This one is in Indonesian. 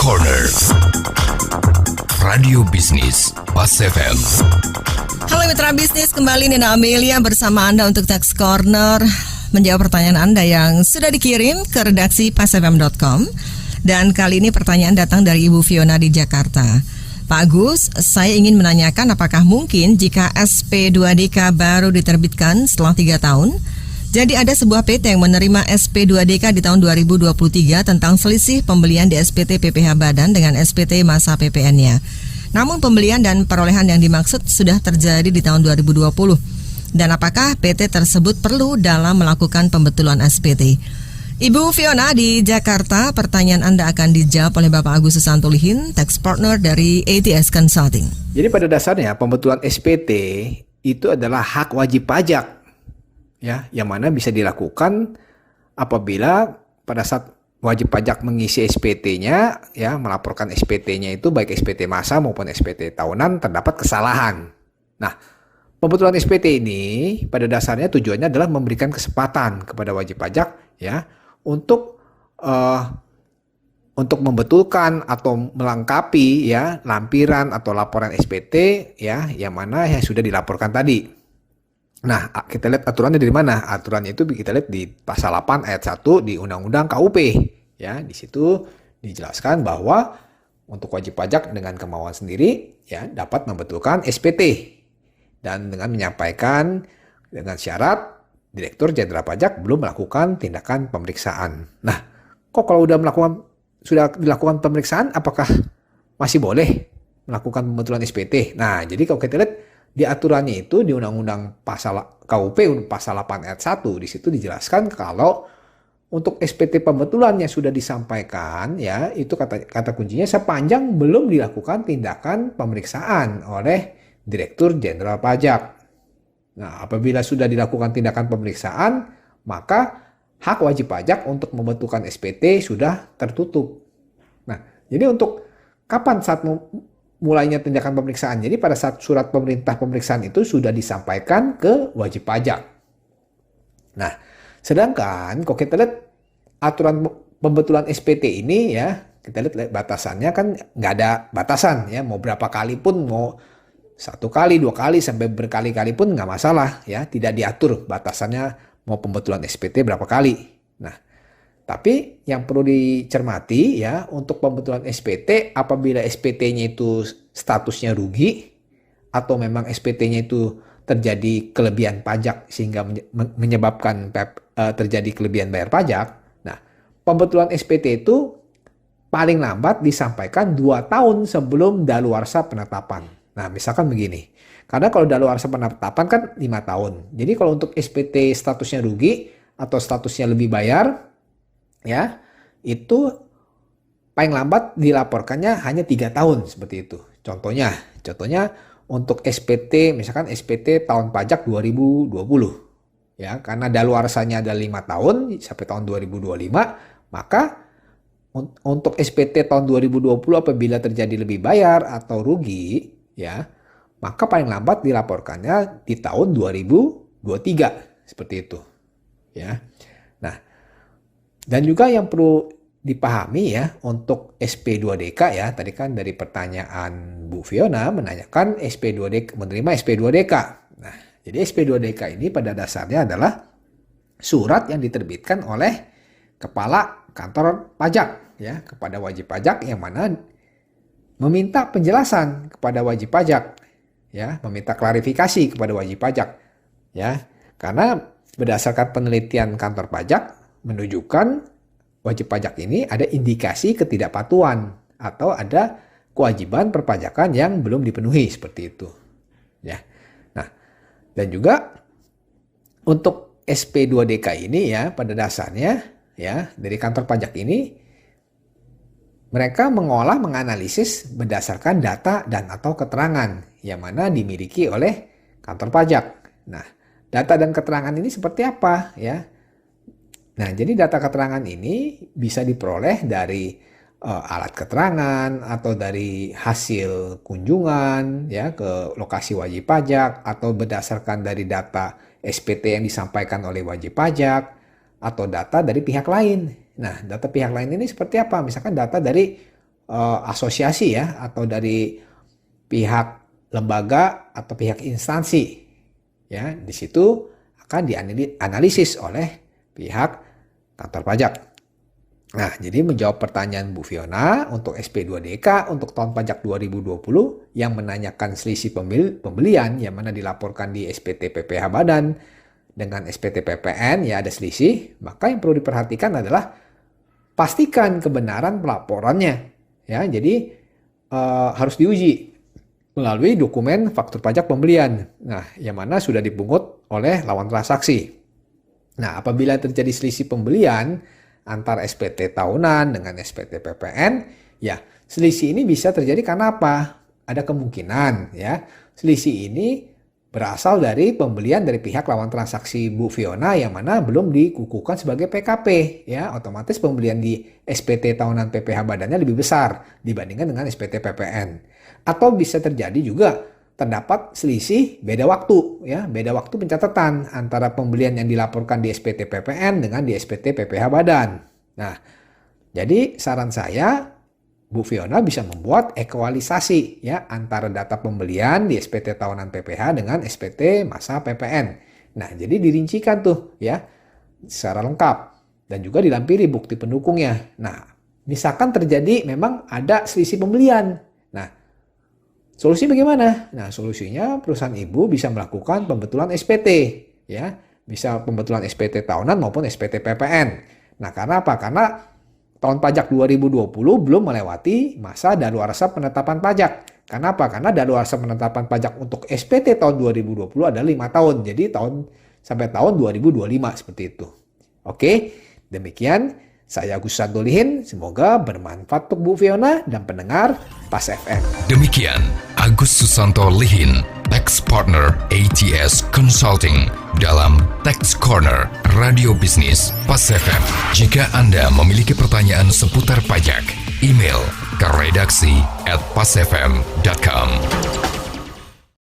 Corner Radio Bisnis Pas FM. Halo mitra bisnis, kembali Nina Amelia bersama Anda untuk Tax Corner, menjawab pertanyaan Anda yang sudah dikirim ke redaksi pasfm.com. Dan kali ini pertanyaan datang dari Ibu Fiona di Jakarta. Pak Agus, saya ingin menanyakan apakah mungkin jika SP2DK baru diterbitkan setelah 3 tahun, jadi ada sebuah PT yang menerima SP2DK di tahun 2023 tentang selisih pembelian di SPT PPH Badan dengan SPT masa PPN-nya. Namun pembelian dan perolehan yang dimaksud sudah terjadi di tahun 2020. Dan apakah PT tersebut perlu dalam melakukan pembetulan SPT? Ibu Fiona di Jakarta, pertanyaan Anda akan dijawab oleh Bapak Agus Susantulihin, Tax Partner dari ATS Consulting. Jadi pada dasarnya pembetulan SPT itu adalah hak wajib pajak, ya, yang mana bisa dilakukan apabila pada saat wajib pajak mengisi SPT-nya, ya, melaporkan SPT-nya itu baik SPT masa maupun SPT tahunan terdapat kesalahan. Nah, pembetulan SPT ini pada dasarnya tujuannya adalah memberikan kesempatan kepada wajib pajak, ya, untuk membetulkan atau melengkapi, ya, lampiran atau laporan SPT, ya, yang mana yang sudah dilaporkan tadi. Nah, kita lihat aturannya dari mana? Aturannya itu kita lihat di pasal 8 ayat 1 di Undang-Undang KUP. Ya, di situ dijelaskan bahwa untuk wajib pajak dengan kemauan sendiri, ya, dapat membetulkan SPT dan dengan menyampaikan dengan syarat Direktur Jenderal Pajak belum melakukan tindakan pemeriksaan. Nah, kok kalau sudah dilakukan pemeriksaan, apakah masih boleh melakukan pembetulan SPT? Nah, jadi kalau kita lihat di aturannya itu di Undang-Undang pasal KUP pasal 8 ayat 1 di situ dijelaskan kalau untuk SPT pembetulannya sudah disampaikan, ya, itu kata kuncinya sepanjang belum dilakukan tindakan pemeriksaan oleh Direktur Jenderal Pajak. Nah, apabila sudah dilakukan tindakan pemeriksaan, maka hak wajib pajak untuk membetulkan SPT sudah tertutup. Nah, jadi untuk kapan saat mulainya tindakan pemeriksaan? Jadi pada saat surat pemerintah pemeriksaan itu sudah disampaikan ke wajib pajak. Nah, sedangkan kalau kita lihat aturan pembetulan SPT ini, ya, kita lihat batasannya kan nggak ada batasan, ya, mau berapa kali pun, mau 1 kali, 2 kali, sampai berkali-kali pun nggak masalah, ya, tidak diatur batasannya mau pembetulan SPT berapa kali. Nah, tapi yang perlu dicermati, ya, untuk pembetulan SPT apabila SPT-nya itu statusnya rugi atau memang SPT-nya itu terjadi kelebihan pajak sehingga menyebabkan terjadi kelebihan bayar pajak. Nah, pembetulan SPT itu paling lambat disampaikan 2 tahun sebelum daluarsa penetapan. Nah, misalkan begini, karena kalau daluarsa penetapan kan 5 tahun. Jadi kalau untuk SPT statusnya rugi atau statusnya lebih bayar, ya, itu paling lambat dilaporkannya hanya 3 tahun seperti itu. Contohnya untuk SPT, misalkan SPT tahun pajak 2020, ya, karena daluarsanya ada 5 tahun sampai tahun 2025, maka untuk SPT tahun 2020 apabila terjadi lebih bayar atau rugi, ya, maka paling lambat dilaporkannya di tahun 2023 seperti itu, ya. Nah, dan juga yang perlu dipahami, ya, untuk SP2DK, ya, tadi kan dari pertanyaan Bu Fiona menanyakan SP2DK, menerima SP2DK. Nah, jadi SP2DK ini pada dasarnya adalah surat yang diterbitkan oleh Kepala Kantor Pajak, ya, kepada wajib pajak yang mana meminta penjelasan kepada wajib pajak, ya, meminta klarifikasi kepada wajib pajak, ya, karena berdasarkan penelitian kantor pajak menunjukkan wajib pajak ini ada indikasi ketidakpatuhan atau ada kewajiban perpajakan yang belum dipenuhi seperti itu, ya. Nah, dan juga untuk SP2DK ini, ya, pada dasarnya, ya, dari kantor pajak ini mereka menganalisis berdasarkan data dan atau keterangan yang mana dimiliki oleh kantor pajak. Nah, data dan keterangan ini seperti apa, ya? Nah, jadi data keterangan ini bisa diperoleh dari alat keterangan atau dari hasil kunjungan, ya, ke lokasi wajib pajak, atau berdasarkan dari data SPT yang disampaikan oleh wajib pajak atau data dari pihak lain. Nah, data pihak lain ini seperti apa? Misalkan data dari asosiasi ya, atau dari pihak lembaga atau pihak instansi. Ya, di situ akan dianalisis oleh pihak kantor pajak. Nah, jadi menjawab pertanyaan Bu Fiona untuk SP2DK untuk tahun pajak 2020 yang menanyakan selisih pembelian yang mana dilaporkan di SPT PPh Badan dengan SPT PPN ya ada selisih, maka yang perlu diperhatikan adalah pastikan kebenaran pelaporannya. Ya, jadi harus diuji melalui dokumen faktur pajak pembelian. Nah, yang mana sudah dipungut oleh lawan transaksi. Nah, apabila terjadi selisih pembelian antara SPT tahunan dengan SPT PPN, ya selisih ini bisa terjadi karena apa? Ada kemungkinan ya selisih ini berasal dari pembelian dari pihak lawan transaksi Bu Fiona yang mana belum dikukuhkan sebagai PKP, ya otomatis pembelian di SPT tahunan PPh badannya lebih besar dibandingkan dengan SPT PPN. Atau bisa terjadi juga terdapat selisih beda waktu, ya beda waktu pencatatan antara pembelian yang dilaporkan di SPT PPN dengan di SPT PPh badan. Nah, jadi saran saya Bu Fiona bisa membuat ekualisasi ya antara data pembelian di SPT tahunan PPh dengan SPT masa PPN. Nah, jadi dirincikan tuh ya secara lengkap dan juga dilampiri bukti pendukungnya. Nah, misalkan terjadi memang ada selisih pembelian. Nah, solusi bagaimana? Nah, solusinya perusahaan ibu bisa melakukan pembetulan SPT ya, bisa pembetulan SPT tahunan maupun SPT PPN. Nah, karena apa? Karena tahun pajak 2020 belum melewati masa daluarsa penetapan pajak. Karena apa? Karena daluarsa penetapan pajak untuk SPT tahun 2020 adalah 5 tahun. Jadi sampai tahun 2025 seperti itu. Oke, demikian saya Agus Santolihin. Semoga bermanfaat untuk Bu Fiona dan pendengar Pas FM. Demikian Agus Susanto Lihin, Tax Partner ATS Consulting dalam Tax Corner Radio Bisnis Pas FM. Jika Anda memiliki pertanyaan seputar pajak, email ke redaksi@pasfm.com.